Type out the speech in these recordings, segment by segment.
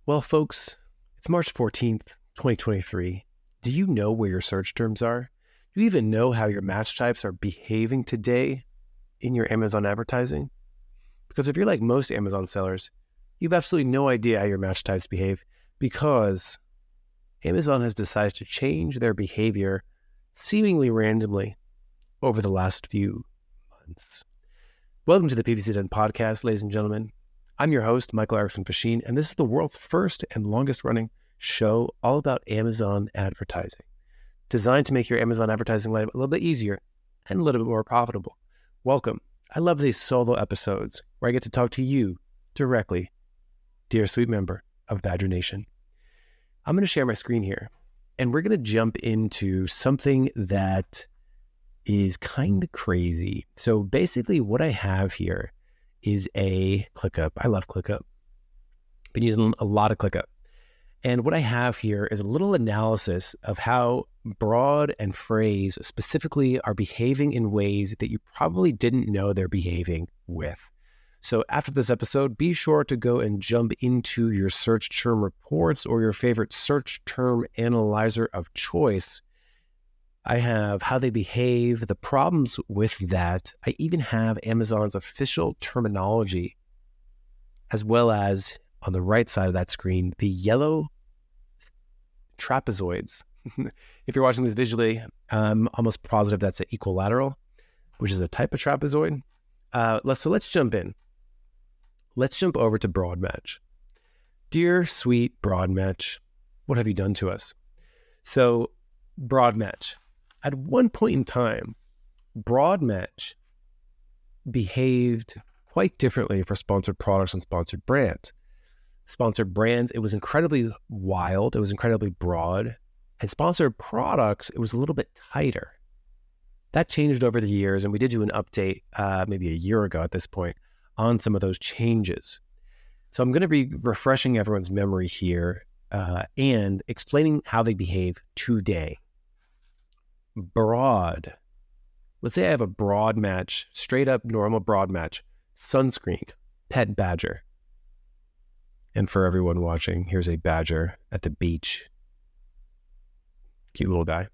Well, folks, it's March 14th, 2023. Do you know where your search terms are? Do you even know how your match types are behaving today in your Amazon advertising? Because if you're like most Amazon sellers, you have absolutely no idea how your match types behave because Amazon has decided to change their behavior seemingly randomly over the last few months. Welcome to the PPC Den podcast, ladies and gentlemen. I'm your host, Michael Erickson Facchin, and this is the world's first and longest running show all about Amazon advertising, designed to make your Amazon advertising life a little bit easier and a little bit more profitable. Welcome. I love these solo episodes where I get to talk to you directly, dear sweet member of Badger Nation. I'm going to share my screen here, and we're going to jump into something that is kind of crazy. So basically what I have here is a ClickUp. I love ClickUp. Been using a lot of ClickUp. And what I have here is a little analysis of how broad and phrase specifically are behaving in ways that you probably didn't know they're behaving with. So after this episode, be sure to go and jump into your search term reports or your favorite search term analyzer of choice. I have how they behave, the problems with that. I even have Amazon's official terminology, as well as on the right side of that screen, the yellow trapezoids. If you're watching this visually, I'm almost positive that's an equilateral, which is a type of trapezoid. So let's jump in. Let's jump over to broad match. Dear sweet broad match, what have you done to us? So broad match. At one point in time, broad match behaved quite differently for sponsored products and sponsored brands. Sponsored brands, it was incredibly wild, it was incredibly broad, and sponsored products, it was a little bit tighter. That changed over the years, and we did do an update maybe a year ago at this point on some of those changes. So I'm going to be refreshing everyone's memory here and explaining how they behave today. Broad. Let's say I have a broad match, straight up normal broad match, sunscreen, pet badger. And for everyone watching, here's a badger at the beach. Cute little guy.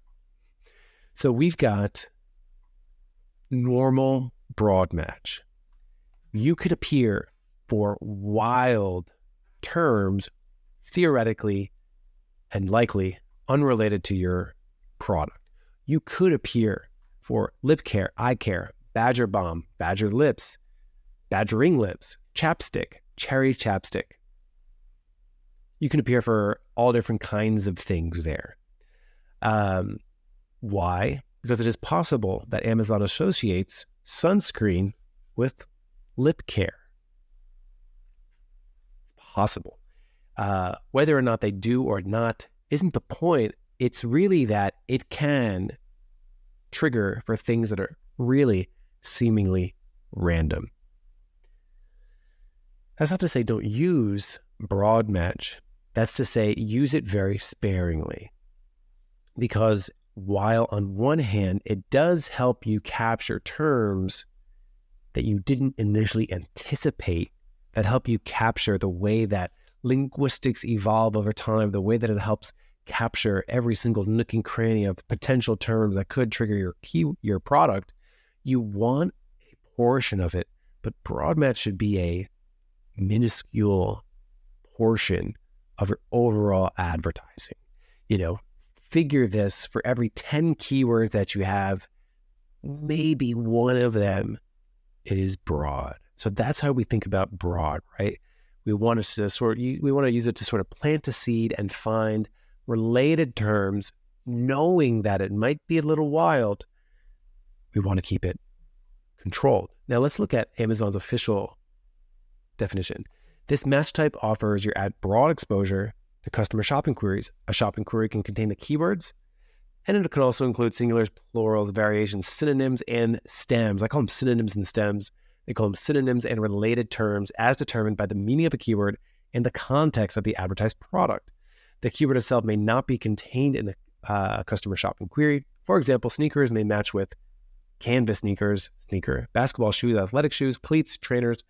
So we've got normal broad match. You could appear for wild terms, theoretically and likely unrelated to your product. You could appear for lip care, eye care, badger balm, badger lips, badgering lips, chapstick, cherry chapstick. You can appear for all different kinds of things there. Why? Because it is possible that Amazon associates sunscreen with lip care. It's possible. Whether or not they do or not isn't the point. It's really that it can trigger for things that are really seemingly random. That's not to say don't use broad match. That's to say use it very sparingly. Because while on one hand, it does help you capture terms that you didn't initially anticipate, that help you capture the way that linguistics evolve over time, the way that it helps capture every single nook and cranny of potential terms that could trigger your product. You want a portion of it, but broad match should be a minuscule portion of your overall advertising. Figure this: for every 10 keywords that you have, maybe one of them is broad. So that's how we think about broad, right? We want to use it to sort of plant a seed and find related terms, knowing that it might be a little wild. We want to keep it controlled. Now let's look at Amazon's official definition. This match type offers your ad broad exposure to customer shopping queries. A shopping query can contain the keywords, and it can also include singulars, plurals, variations, synonyms, and stems. I call them synonyms and stems. They call them synonyms and related terms as determined by the meaning of a keyword and the context of the advertised product. The keyword itself may not be contained in the customer shopping query. For example, sneakers may match with canvas sneakers, sneaker, basketball shoes, athletic shoes, cleats, trainers,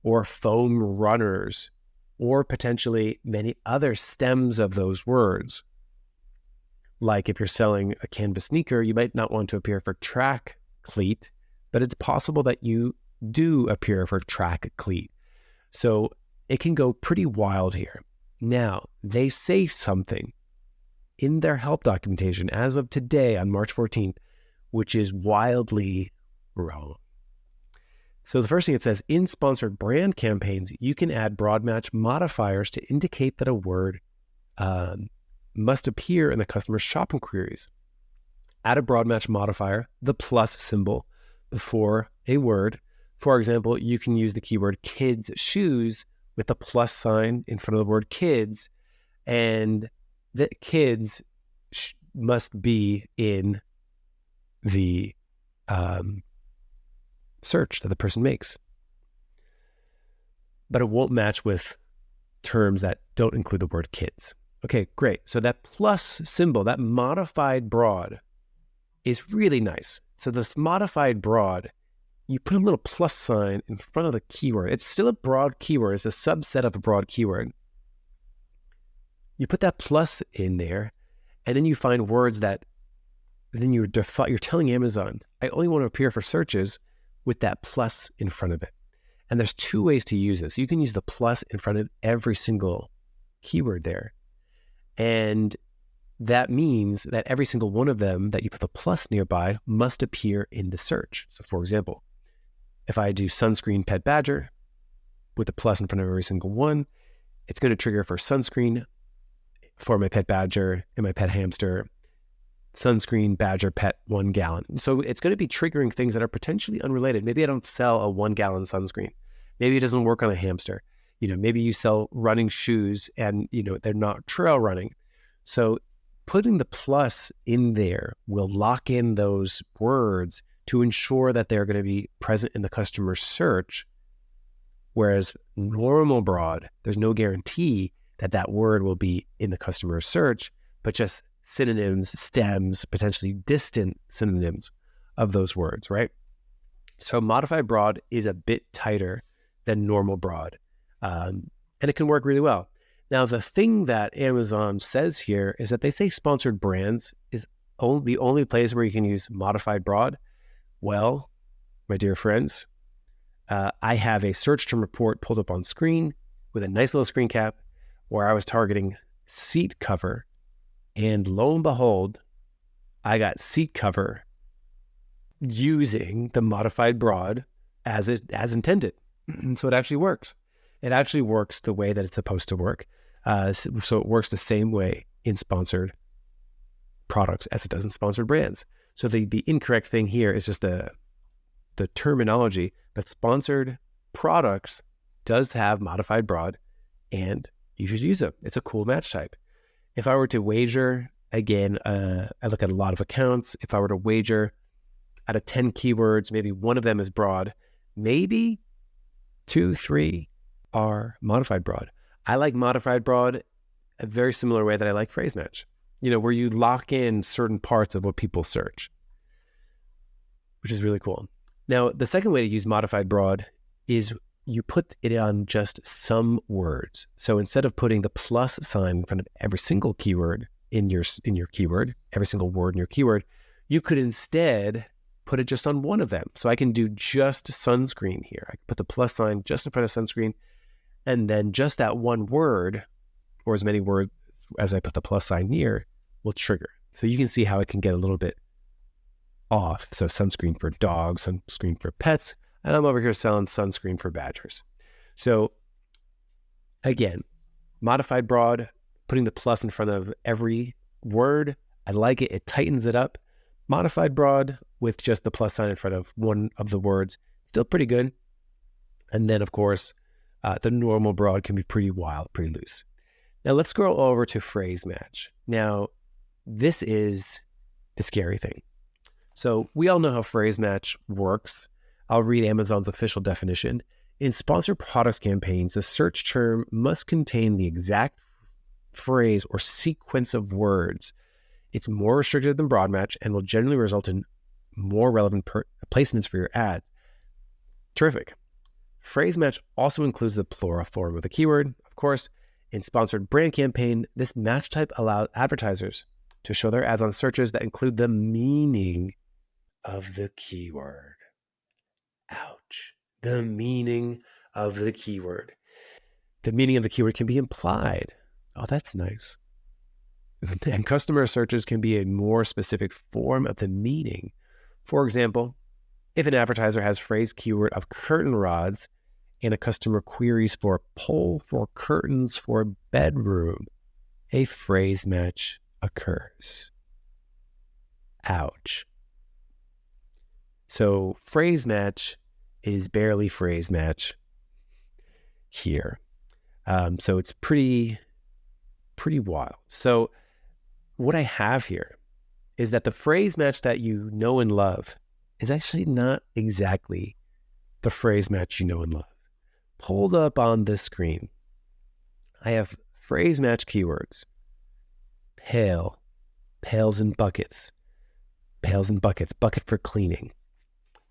or foam runners. or potentially many other stems of those words. Like if you're selling a canvas sneaker, you might not want to appear for track cleat, but it's possible that you do appear for track cleat. So it can go pretty wild here. Now, they say something in their help documentation as of today on March 14th, which is wildly wrong. So the first thing it says, in sponsored brand campaigns, you can add broad match modifiers to indicate that a word must appear in the customer's shopping queries. Add a broad match modifier, the plus symbol, before a word. For example, you can use the keyword kids shoes with a plus sign in front of the word kids, and the kids must be in the search that the person makes. But it won't match with terms that don't include the word kids. Okay, great. So that plus symbol, that modified broad, is really nice. So this modified broad, you put a little plus sign in front of the keyword. It's still a broad keyword. It's a subset of a broad keyword. You put that plus in there, and then you find words that then you're telling Amazon, I only want to appear for searches with that plus in front of it. And there's two ways to use this. You can use the plus in front of every single keyword there. And that means that every single one of them that you put the plus nearby must appear in the search. So for example, if I do sunscreen pet badger with the plus in front of every single one, it's going to trigger for sunscreen for my pet badger and my pet hamster, sunscreen badger pet 1 gallon. So it's going to be triggering things that are potentially unrelated. Maybe I don't sell a 1 gallon sunscreen. Maybe it doesn't work on a hamster. Maybe you sell running shoes and, they're not trail running. So putting the plus in there will lock in those words to ensure that they're going to be present in the customer search. Whereas normal broad, there's no guarantee that that word will be in the customer search, but just synonyms, stems, potentially distant synonyms of those words, right? So modified broad is a bit tighter than normal broad, and it can work really well. Now, the thing that Amazon says here is that they say sponsored brands is the only place where you can use modified broad. Well, my dear friends, I have a search term report pulled up on screen with a nice little screen cap where I was targeting seat cover. And lo and behold, I got seat cover using the modified broad as intended. So it actually works. It actually works the way that it's supposed to work. So it works the same way in sponsored products as it does in sponsored brands. So the incorrect thing here is just the terminology, but sponsored products does have modified broad, and you should use it. It's a cool match type. If I were to wager, again, I look at a lot of accounts. If I were to wager out of 10 keywords, maybe one of them is broad, maybe 2, 3 are modified broad. I like modified broad a very similar way that I like phrase match, where you lock in certain parts of what people search, which is really cool. Now, the second way to use modified broad is you put it on just some words. So instead of putting the plus sign in front of every single keyword in your keyword, every single word in your keyword, you could instead put it just on one of them. So I can do just sunscreen here. I can put the plus sign just in front of sunscreen, and then just that one word, or as many words as I put the plus sign near, will trigger. So you can see how it can get a little bit off. So sunscreen for dogs, sunscreen for pets, and I'm over here selling sunscreen for badgers. So again, modified broad, putting the plus in front of every word. I like it. It tightens it up. Modified broad with just the plus sign in front of one of the words, still pretty good. And then, of course, the normal broad can be pretty wild, pretty loose. Now let's scroll over to phrase match. Now, this is the scary thing. So we all know how phrase match works. I'll read Amazon's official definition. In sponsored products campaigns, the search term must contain the exact phrase or sequence of words. It's more restricted than broad match and will generally result in more relevant placements for your ad. Terrific. Phrase match also includes the plural form of the keyword. Of course, in sponsored brand campaign, this match type allows advertisers to show their ads on searches that include the meaning of the keyword. Ouch. The meaning of the keyword. The meaning of the keyword can be implied. Oh, that's nice. And customer searches can be a more specific form of the meaning. For example, if an advertiser has phrase keyword of curtain rods and a customer queries for pole for curtains for bedroom, a phrase match occurs. Ouch. So phrase match is barely phrase match here. So it's pretty wild. So what I have here is that the phrase match that you know and love is actually not exactly the phrase match you know and love. Pulled up on the screen, I have phrase match keywords: pail, pails and buckets, bucket for cleaning.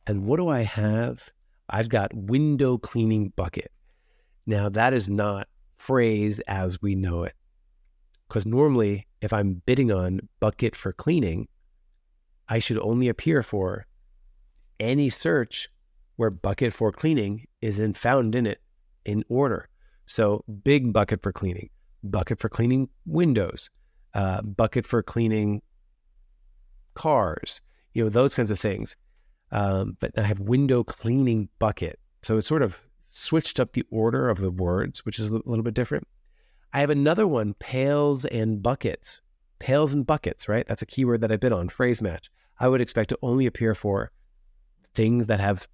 And what do I have? I've got window cleaning bucket. Now that is not phrase as we know it, because normally if I'm bidding on bucket for cleaning, I should only appear for any search where bucket for cleaning is found in it in order. So big bucket for cleaning windows, bucket for cleaning cars, those kinds of things. But I have window cleaning bucket. So it's sort of switched up the order of the words, which is a little bit different. I have another one, pails and buckets, right? That's a keyword that I bid on, phrase match. I would expect to only appear for things that have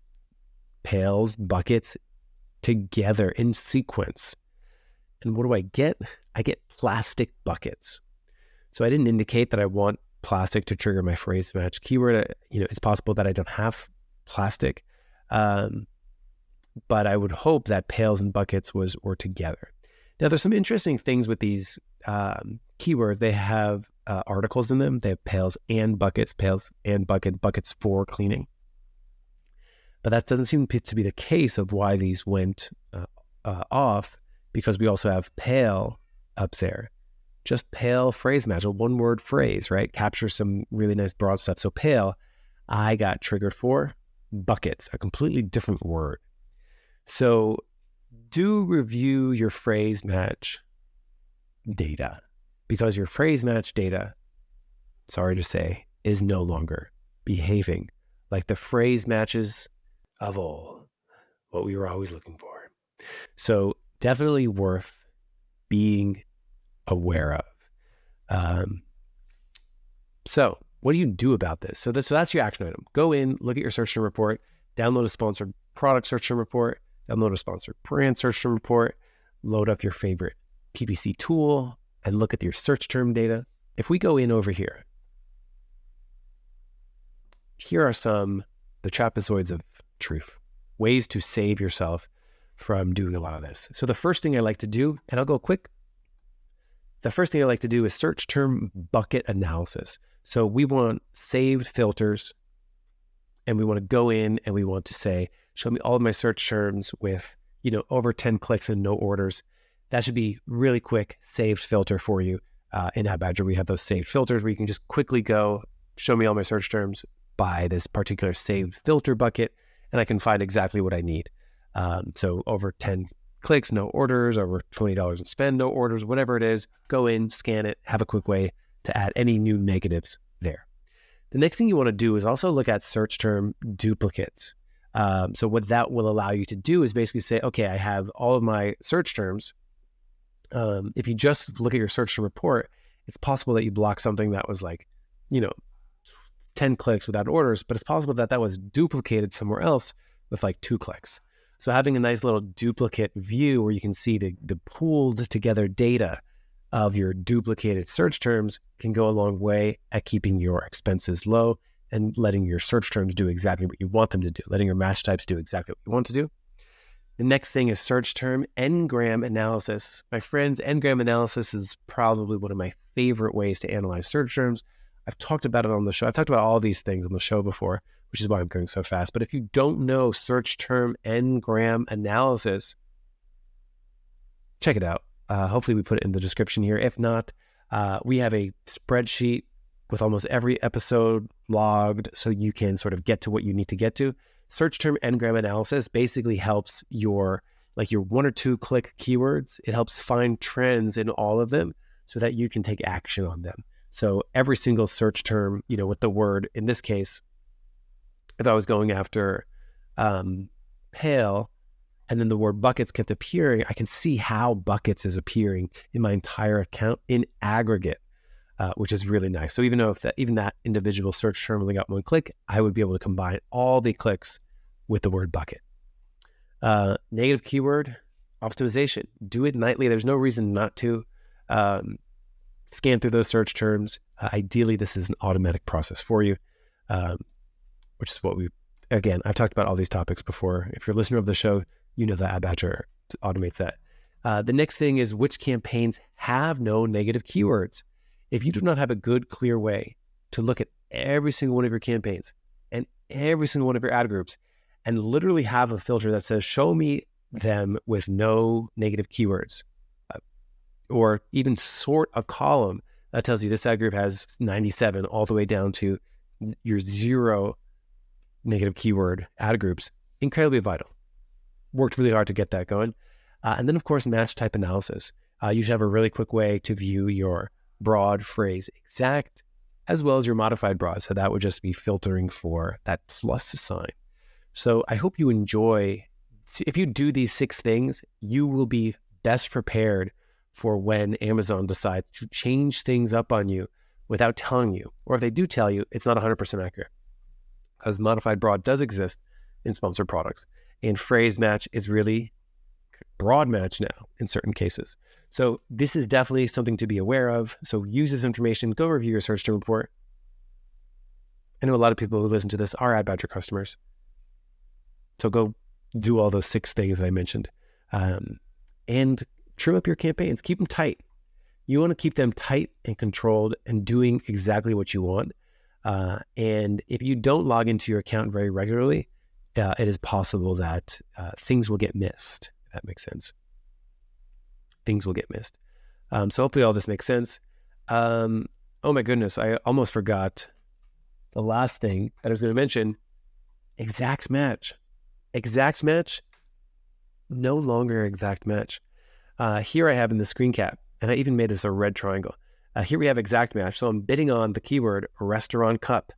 pails, buckets together in sequence. And what do I get? I get plastic buckets. So I didn't indicate that I want plastic to trigger my phrase match keyword. It's possible that I don't have plastic, but I would hope that pails and buckets were together. Now, there's some interesting things with these keywords. They have articles in them. They have pails and buckets for cleaning. But that doesn't seem to be the case of why these went off, because we also have pail up there. Just pail phrase match, a one-word phrase, right? Captures some really nice broad stuff. So pail, I got triggered for buckets, a completely different word. So do review your phrase match data, because your phrase match data, sorry to say, is no longer behaving like the phrase matches of old, what we were always looking for. So definitely worth being aware of. So what do you do about this? So that's your action item. Go in, look at your search term report, download a sponsored product search term report, download a sponsored brand search term report, load up your favorite PPC tool, and look at your search term data. If we go in over here, here are the trapezoids of truth, ways to save yourself from doing a lot of this. So the first thing I like to do, and I'll go quick, the first thing I like to do is search term bucket analysis. So we want saved filters, and we want to go in and we want to say, show me all of my search terms with, over 10 clicks and no orders. That should be really quick saved filter for you. In AdBadger, we have those saved filters where you can just quickly go, show me all my search terms by this particular saved filter bucket, and I can find exactly what I need. So over 10 clicks, no orders, over $20 in spend, no orders, whatever it is, go in, scan it, have a quick way to add any new negatives there. The next thing you want to do is also look at search term duplicates. So what that will allow you to do is basically say, okay, I have all of my search terms. If you just look at your search term report, it's possible that you block something that was 10 clicks without orders, but it's possible that was duplicated somewhere else with 2 clicks. So having a nice little duplicate view where you can see the pooled together data of your duplicated search terms can go a long way at keeping your expenses low and letting your search terms do exactly what you want them to do, letting your match types do exactly what you want to do. The next thing is search term n-gram analysis. My friends, n-gram analysis is probably one of my favorite ways to analyze search terms. I've talked about it on the show. I've talked about all these things on the show before, which is why I'm going so fast. But if you don't know search term n-gram analysis, check it out. Hopefully we put it in the description here. If not, we have a spreadsheet with almost every episode logged so you can sort of get to what you need to get to. Search term n-gram analysis basically helps your 1 or 2 click keywords. It helps find trends in all of them so that you can take action on them. So every single search term, with the word, in this case, if I was going after pale and then the word buckets kept appearing, I can see how buckets is appearing in my entire account in aggregate, which is really nice. So even though even that individual search term only got 1 click, I would be able to combine all the clicks with the word bucket. Negative keyword optimization. Do it nightly. There's no reason not to. Scan through those search terms. Ideally, this is an automatic process for you, which is what I've talked about all these topics before. If you're a listener of the show, you know that Ad Badger automates that. The next thing is which campaigns have no negative keywords. If you do not have a good, clear way to look at every single one of your campaigns and every single one of your ad groups and literally have a filter that says, show me them with no negative keywords, or even sort a column that tells you this ad group has 97 all the way down to your 0 negative keyword ad groups, incredibly vital. Worked really hard to get that going. And then, of course, match type analysis. You should have a really quick way to view your broad, phrase, exact, as well as your modified broad. So that would just be filtering for that plus sign. So I hope you enjoy. If you do these 6 things, you will be best prepared for when Amazon decides to change things up on you without telling you. Or if they do tell you, it's not 100% accurate. Because modified broad does exist in sponsored products. And phrase match is really broad match now in certain cases. So this is definitely something to be aware of. So use this information, go review your search term report. I know a lot of people who listen to this are Ad Badger customers. So go do all those 6 things that I mentioned. And trim up your campaigns, keep them tight. You want to keep them tight and controlled and doing exactly what you want. And if you don't log into your account very regularly, it is possible that things will get missed, if that makes sense. Things will get missed. So hopefully all this makes sense. Oh my goodness, I almost forgot the last thing that I was going to mention. Exact match. Exact match, no longer exact match. Here I have in the screen cap, and I even made this a red triangle. Here we have exact match. So I'm bidding on the keyword restaurant cup.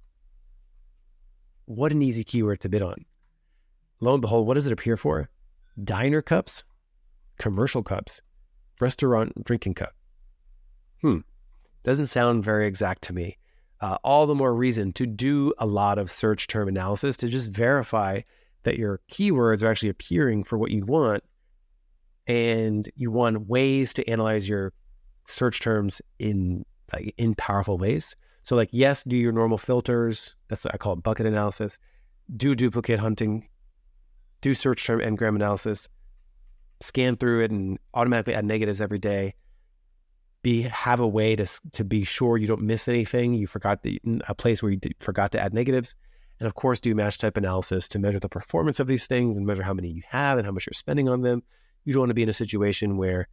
What an easy keyword to bid on. Lo and behold, what does it appear for? Diner cups, commercial cups, restaurant drinking cup. Doesn't sound very exact to me. All the more reason to do a lot of search term analysis to just verify that your keywords are actually appearing for what you want. And you want ways to analyze your search terms in powerful ways. So yes, do your normal filters. I call it bucket analysis. Do duplicate hunting. Do search term n-gram analysis. Scan through it and automatically add negatives every day. Have a way to be sure you don't miss anything. You forgot a place where you forgot to add negatives. And of course, do match type analysis to measure the performance of these things and measure how many you have and how much you're spending on them. You don't want to be in a situation where,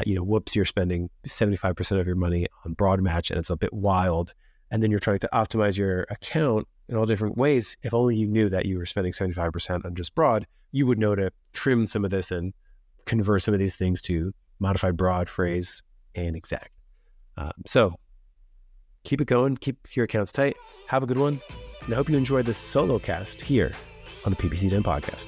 you're spending 75% of your money on broad match and it's a bit wild. And then you're trying to optimize your account in all different ways. If only you knew that you were spending 75% on just broad, you would know to trim some of this and convert some of these things to modified broad, phrase, and exact. So keep it going. Keep your accounts tight. Have a good one. And I hope you enjoyed this solo cast here on the PPC Den podcast.